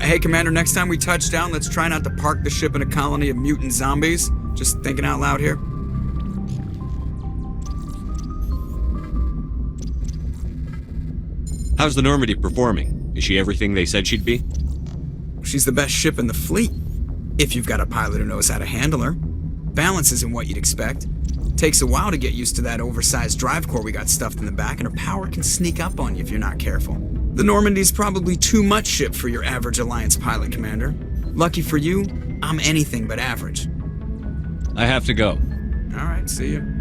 Hey, Commander, next time we touch down, let's try not to park the ship in a colony of mutant zombies. Just thinking out loud here. How's the Normandy performing? Is she everything they said she'd be? She's the best ship in the fleet, if you've got a pilot who knows how to handle her. Balance isn't what you'd expect. Takes a while to get used to that oversized drive core we got stuffed in the back, and her power can sneak up on you if you're not careful. The Normandy's probably too much ship for your average Alliance pilot, Commander. Lucky for you, I'm anything but average. I have to go. All right, see you.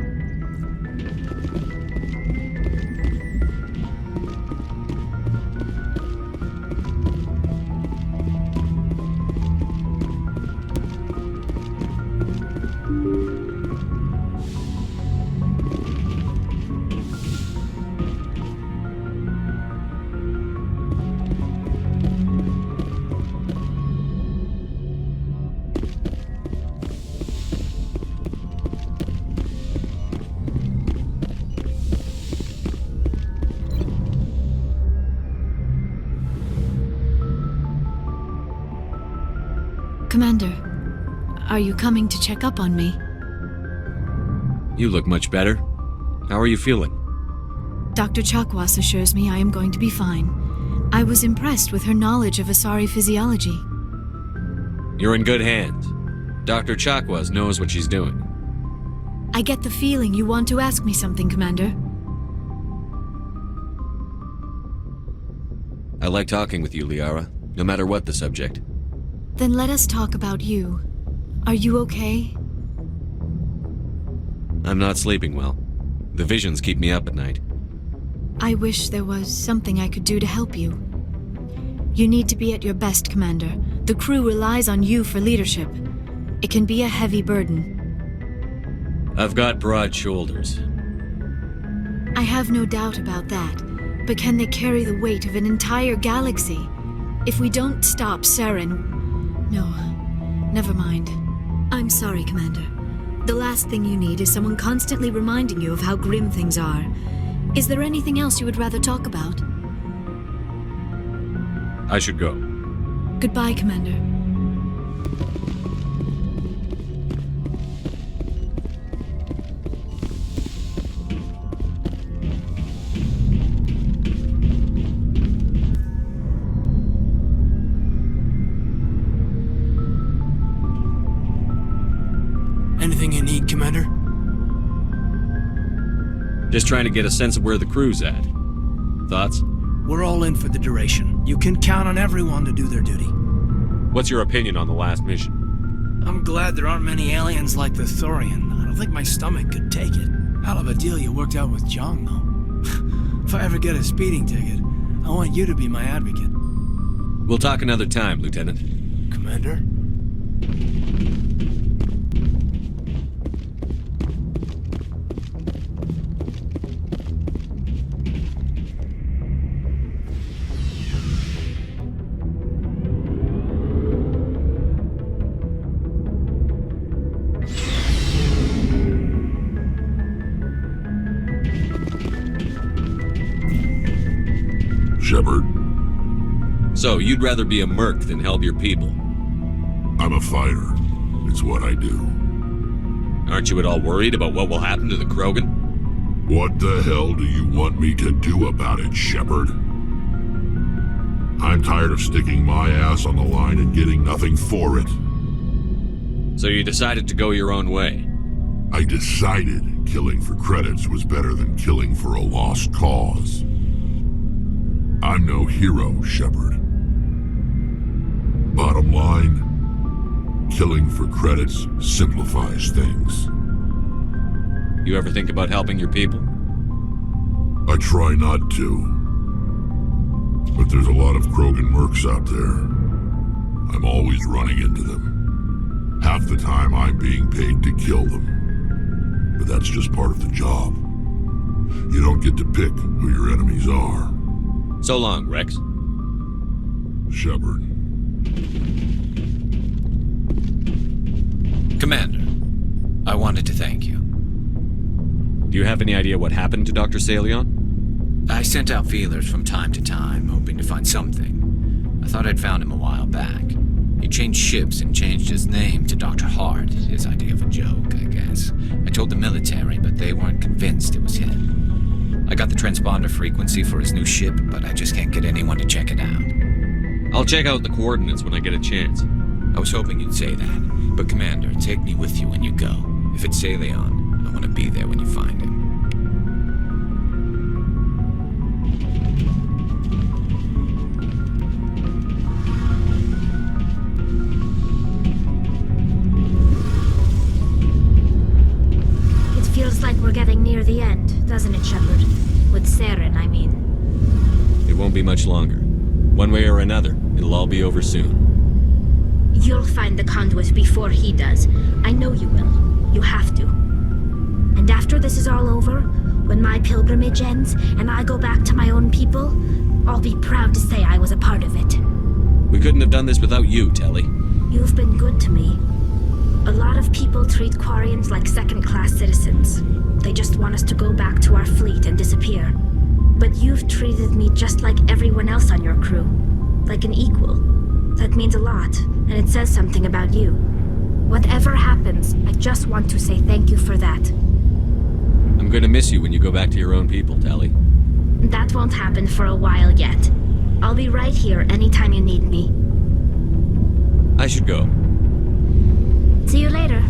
Commander, are you coming to check up on me? You look much better. How are you feeling? Dr. Chakwas assures me I am going to be fine. I was impressed with her knowledge of Asari physiology. You're in good hands. Dr. Chakwas knows what she's doing. I get the feeling you want to ask me something, Commander. I like talking with you, Liara, no matter what the subject. Then let us talk about you. Are you okay? I'm not sleeping well. The visions keep me up at night. I wish there was something I could do to help you. You need to be at your best, Commander. The crew relies on you for leadership. It can be a heavy burden. I've got broad shoulders. I have no doubt about that. But can they carry the weight of an entire galaxy? If we don't stop Saren... No, never mind. I'm sorry, Commander. The last thing you need is someone constantly reminding you of how grim things are. Is there anything else you would rather talk about? I should go. Goodbye, Commander. Anything you need, Commander? Just trying to get a sense of where the crew's at. Thoughts? We're all in for the duration. You can count on everyone to do their duty. What's your opinion on the last mission? I'm glad there aren't many aliens like the Thorian. I don't think my stomach could take it. Hell of a deal you worked out with John, though. If I ever get a speeding ticket, I want you to be my advocate. We'll talk another time, Lieutenant. Commander? Shepard. So, you'd rather be a merc than help your people? I'm a fighter. It's what I do. Aren't you at all worried about what will happen to the Krogan? What the hell do you want me to do about it, Shepard? I'm tired of sticking my ass on the line and getting nothing for it. So you decided to go your own way? I decided killing for credits was better than killing for a lost cause. I'm no hero, Shepard. Bottom line, killing for credits simplifies things. You ever think about helping your people? I try not to. But there's a lot of Krogan mercs out there. I'm always running into them. Half the time I'm being paid to kill them. But that's just part of the job. You don't get to pick who your enemies are. So long, Rex. Shepard. Commander, I wanted to thank you. Do you have any idea what happened to Dr. Salion? I sent out feelers from time to time, hoping to find something. I thought I'd found him a while back. He changed ships and changed his name to Dr. Hart, his idea of a joke, I guess. I told the military, but they weren't convinced it was him. I got the transponder frequency for his new ship, but I just can't get anyone to check it out. I'll check out the coordinates when I get a chance. I was hoping you'd say that, but Commander, take me with you when you go. If it's Salion, I want to be there when you find him. Feels like we're getting near the end, doesn't it, Shepard? With Saren, I mean. It won't be much longer. One way or another, it'll all be over soon. You'll find the conduit before he does. I know you will. You have to. And after this is all over, when my pilgrimage ends and I go back to my own people, I'll be proud to say I was a part of it. We couldn't have done this without you, Telly. You've been good to me. A lot of people treat Quarians like second-class citizens. They just want us to go back to our fleet and disappear. But you've treated me just like everyone else on your crew. Like an equal. That means a lot, and it says something about you. Whatever happens, I just want to say thank you for that. I'm gonna miss you when you go back to your own people, Telly. That won't happen for a while yet. I'll be right here anytime you need me. I should go. See you later.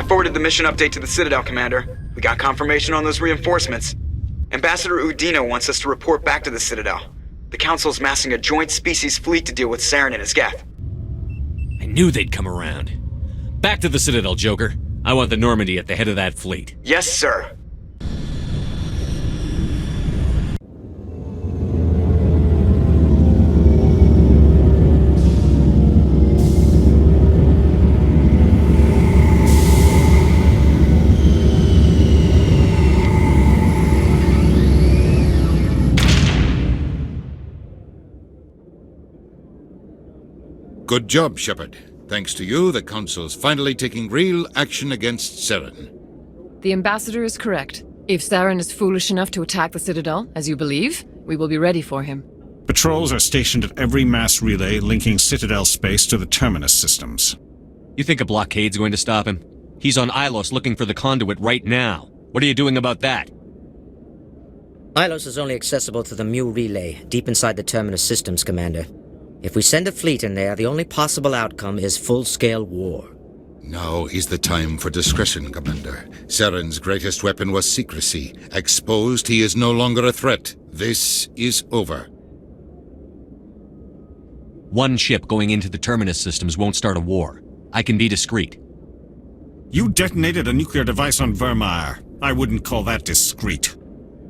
Forwarded the mission update to the Citadel, Commander. We got confirmation on those reinforcements. Ambassador Udina wants us to report back to the Citadel. The Council's massing a joint species fleet to deal with Saren and his Geth. I knew they'd come around. Back to the Citadel, Joker. I want the Normandy at the head of that fleet. Yes, sir. Good job, Shepard. Thanks to you, the Council's finally taking real action against Saren. The Ambassador is correct. If Saren is foolish enough to attack the Citadel, as you believe, we will be ready for him. Patrols are stationed at every mass relay linking Citadel space to the Terminus systems. You think a blockade's going to stop him? He's on Ilos looking for the conduit right now. What are you doing about that? Ilos is only accessible to the Mu relay, deep inside the Terminus systems, Commander. If we send a fleet in there, the only possible outcome is full-scale war. Now is the time for discretion, Commander. Saren's greatest weapon was secrecy. Exposed, he is no longer a threat. This is over. One ship going into the Terminus systems won't start a war. I can be discreet. You detonated a nuclear device on Vermeer. I wouldn't call that discreet.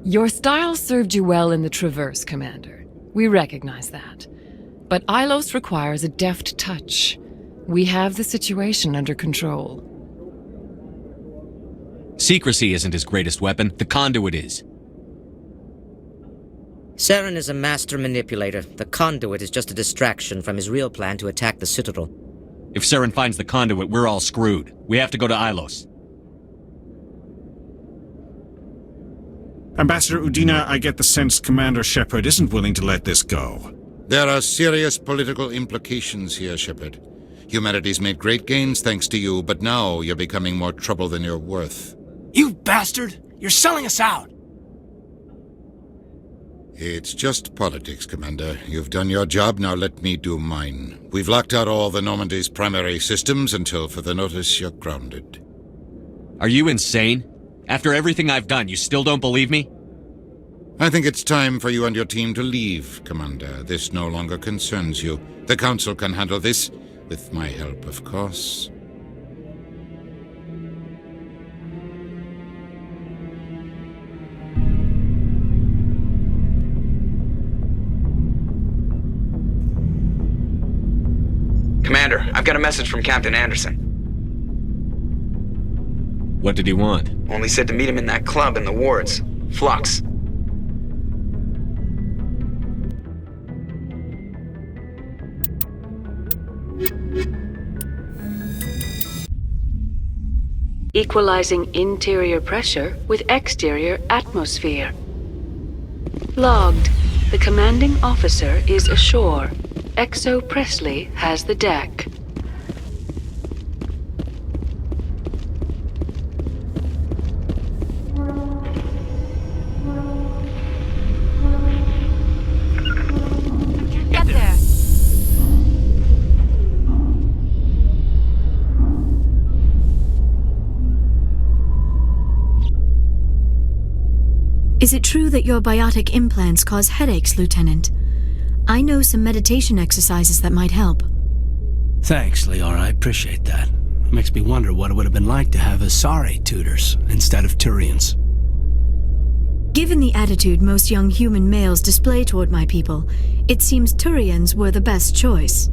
Your style served you well in the Traverse, Commander. We recognize that. But Ilos requires a deft touch. We have the situation under control. Secrecy isn't his greatest weapon. The conduit is. Saren is a master manipulator. The conduit is just a distraction from his real plan to attack the Citadel. If Saren finds the conduit, we're all screwed. We have to go to Ilos. Ambassador Udina, I get the sense Commander Shepard isn't willing to let this go. There are serious political implications here, Shepard. Humanity's made great gains thanks to you, but now you're becoming more trouble than you're worth. You bastard! You're selling us out! It's just politics, Commander. You've done your job, now let me do mine. We've locked out all the Normandy's primary systems until further notice you're grounded. Are you insane? After everything I've done, you still don't believe me? I think it's time for you and your team to leave, Commander. This no longer concerns you. The Council can handle this, with my help, of course. Commander, I've got a message from Captain Anderson. What did he want? Only said to meet him in that club in the wards. Flux. Equalizing interior pressure with exterior atmosphere. Logged. The commanding officer is ashore. Exo Presley has the deck. Get there! Is it true that your biotic implants cause headaches, Lieutenant? I know some meditation exercises that might help. Thanks, Leora. I appreciate that. It makes me wonder what it would have been like to have Asari tutors instead of Turians. Given the attitude most young human males display toward my people, it seems Turians were the best choice.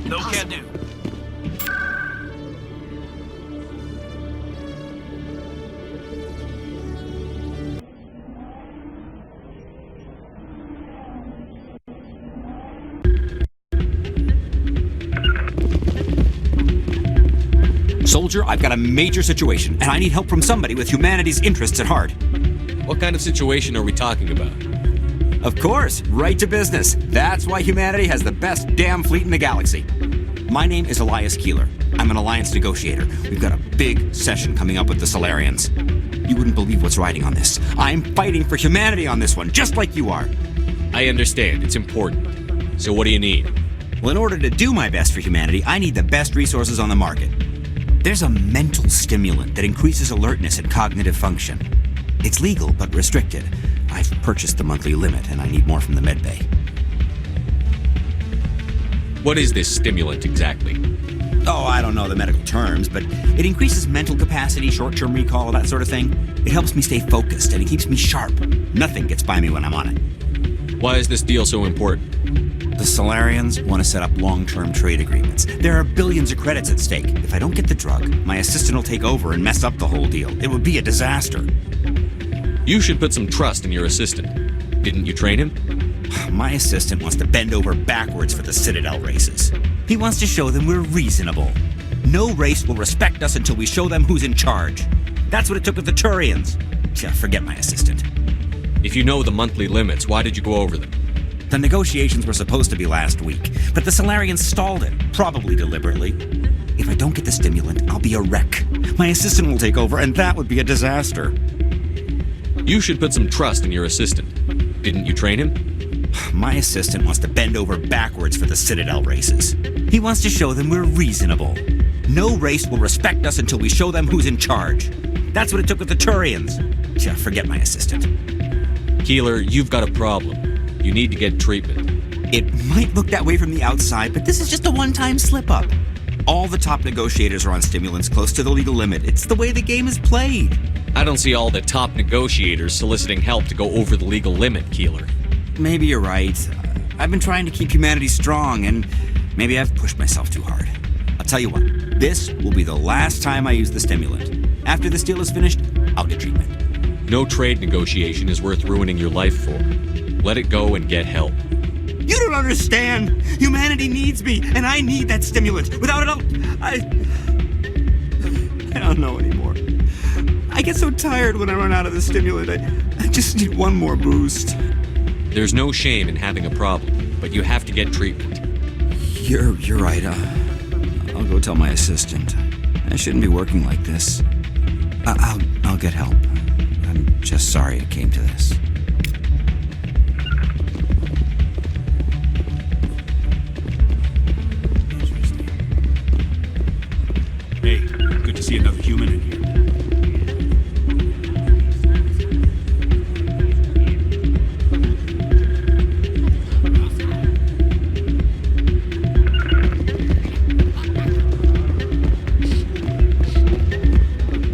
No can do. Soldier, I've got a major situation, and I need help from somebody with humanity's interests at heart. What kind of situation are we talking about? Of course, right to business. That's why humanity has the best damn fleet in the galaxy. My name is Elias Keeler. I'm an alliance negotiator. We've got a big session coming up with the Solarians. You wouldn't believe what's riding on this. I'm fighting for humanity on this one, just like you are. I understand. It's important. So what do you need? Well, in order to do my best for humanity, I need the best resources on the market. There's a mental stimulant that increases alertness and cognitive function. It's legal, but restricted. I've purchased the monthly limit, and I need more from the medbay. What is this stimulant exactly? Oh, I don't know the medical terms, but it increases mental capacity, short-term recall, that sort of thing. It helps me stay focused, and it keeps me sharp. Nothing gets by me when I'm on it. Why is this deal so important? The Solarians want to set up long-term trade agreements. There are billions of credits at stake. If I don't get the drug, my assistant will take over and mess up the whole deal. It would be a disaster. You should put some trust in your assistant. Didn't you train him? My assistant wants to bend over backwards for the Citadel races. He wants to show them we're reasonable. No race will respect us until we show them who's in charge. That's what it took with the Turians. Forget my assistant. If you know the monthly limits, why did you go over them? The negotiations were supposed to be last week, but the Solarians stalled it, probably deliberately. If I don't get the stimulant, I'll be a wreck. My assistant will take over, and that would be a disaster. You should put some trust in your assistant. Didn't you train him? My assistant wants to bend over backwards for the Citadel races. He wants to show them we're reasonable. No race will respect us until we show them who's in charge. That's what it took with the Turians. Forget my assistant. Keeler, you've got a problem. You need to get treatment. It might look that way from the outside, but this is just a one-time slip-up. All the top negotiators are on stimulants close to the legal limit. It's the way the game is played. I don't see all the top negotiators soliciting help to go over the legal limit, Keeler. Maybe you're right. I've been trying to keep humanity strong, and maybe I've pushed myself too hard. I'll tell you what, this will be the last time I use the stimulant. After this deal is finished, I'll get treatment. No trade negotiation is worth ruining your life for. Let it go and get help. You don't understand! Humanity needs me, and I need that stimulant. Without it, I don't know anymore. I get so tired when I run out of the stimulant. I just need one more boost. There's no shame in having a problem, but you have to get treatment. You're right. I'll go tell my assistant. I shouldn't be working like this. I'll get help. I'm just sorry it came to this. Hey, good to see another human in here.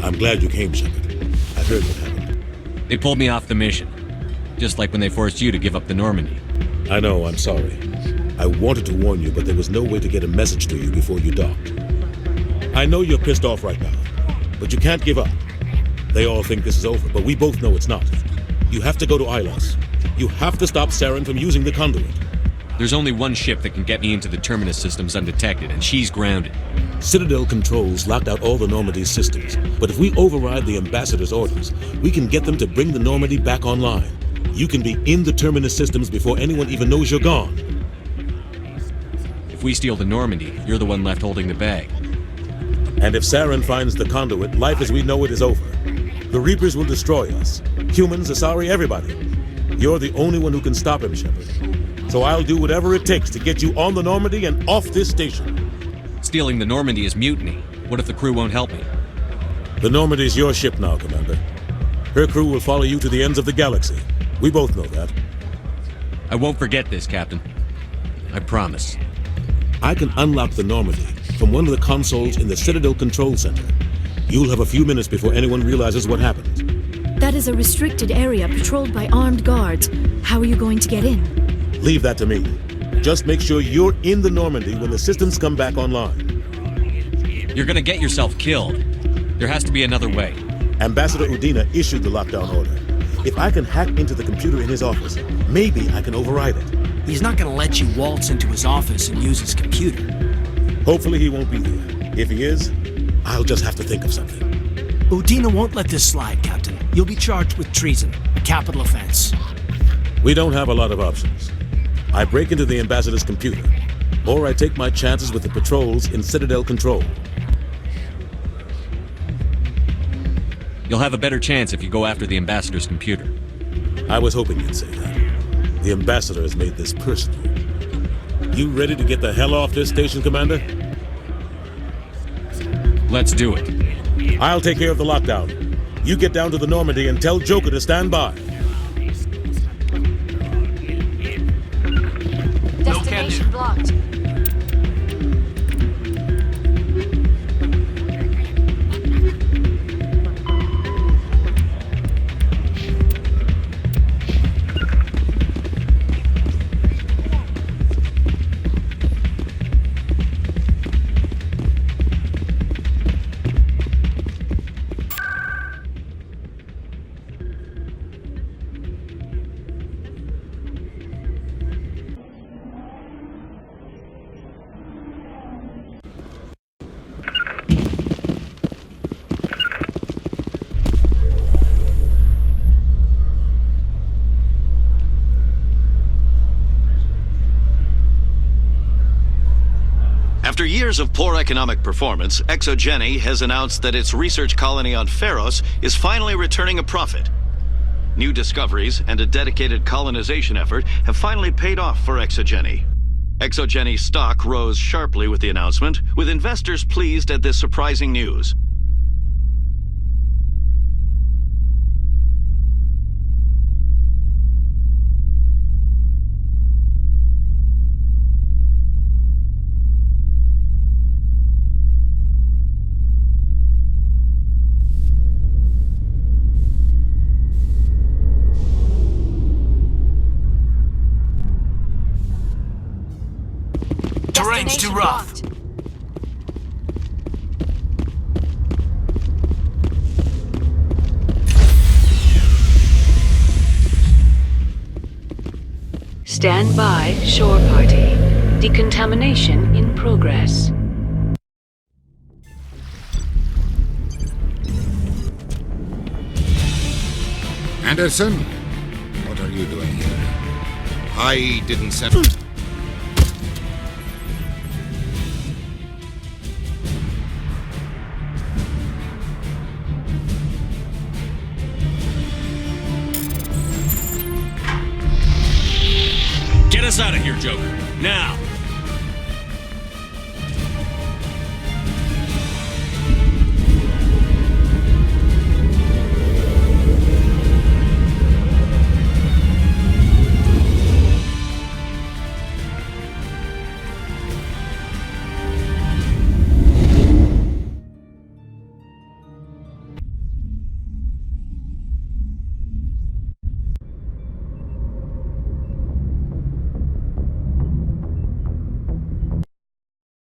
I'm glad you came, Shepard. I heard what happened. They pulled me off the mission. Just like when they forced you to give up the Normandy. I know, I'm sorry. I wanted to warn you, but there was no way to get a message to you before you docked. I know you're pissed off right now, but you can't give up. They all think this is over, but we both know it's not. You have to go to Ilos. You have to stop Saren from using the conduit. There's only one ship that can get me into the Terminus systems undetected, and she's grounded. Citadel controls locked out all the Normandy's systems, but if we override the Ambassador's orders, we can get them to bring the Normandy back online. You can be in the Terminus systems before anyone even knows you're gone. If we steal the Normandy, you're the one left holding the bag. And if Saren finds the conduit, life as we know it is over. The Reapers will destroy us. Humans, Asari, everybody. You're the only one who can stop him, Shepard. So I'll do whatever it takes to get you on the Normandy and off this station. Stealing the Normandy is mutiny. What if the crew won't help me? The Normandy's your ship now, Commander. Her crew will follow you to the ends of the galaxy. We both know that. I won't forget this, Captain. I promise. I can unlock the Normandy from one of the consoles in the Citadel Control Center. You'll have a few minutes before anyone realizes what happened. That is a restricted area patrolled by armed guards. How are you going to get in? Leave that to me. Just make sure you're in the Normandy when the systems come back online. You're gonna get yourself killed. There has to be another way. Ambassador Udina issued the lockdown order. If I can hack into the computer in his office, maybe I can override it. He's not gonna let you waltz into his office and use his computer. Hopefully he won't be there. If he is, I'll just have to think of something. Udina won't let this slide, Captain. You'll be charged with treason, a capital offense. We don't have a lot of options. I break into the Ambassador's computer, or I take my chances with the patrols in Citadel Control. You'll have a better chance if you go after the Ambassador's computer. I was hoping you'd say that. The Ambassador has made this personal. You ready to get the hell off this station, Commander? Let's do it. I'll take care of the lockdown. You get down to the Normandy and tell Joker to stand by. Destination blocked. After years of poor economic performance, Exogeny has announced that its research colony on Pharos is finally returning a profit. New discoveries and a dedicated colonization effort have finally paid off for Exogeny. Exogeny's stock rose sharply with the announcement, with investors pleased at this surprising news. Terrain's too rough. Stand by, shore party. Decontamination in progress. Anderson, what are you doing here? I didn't send... us out of here, Joker. Now!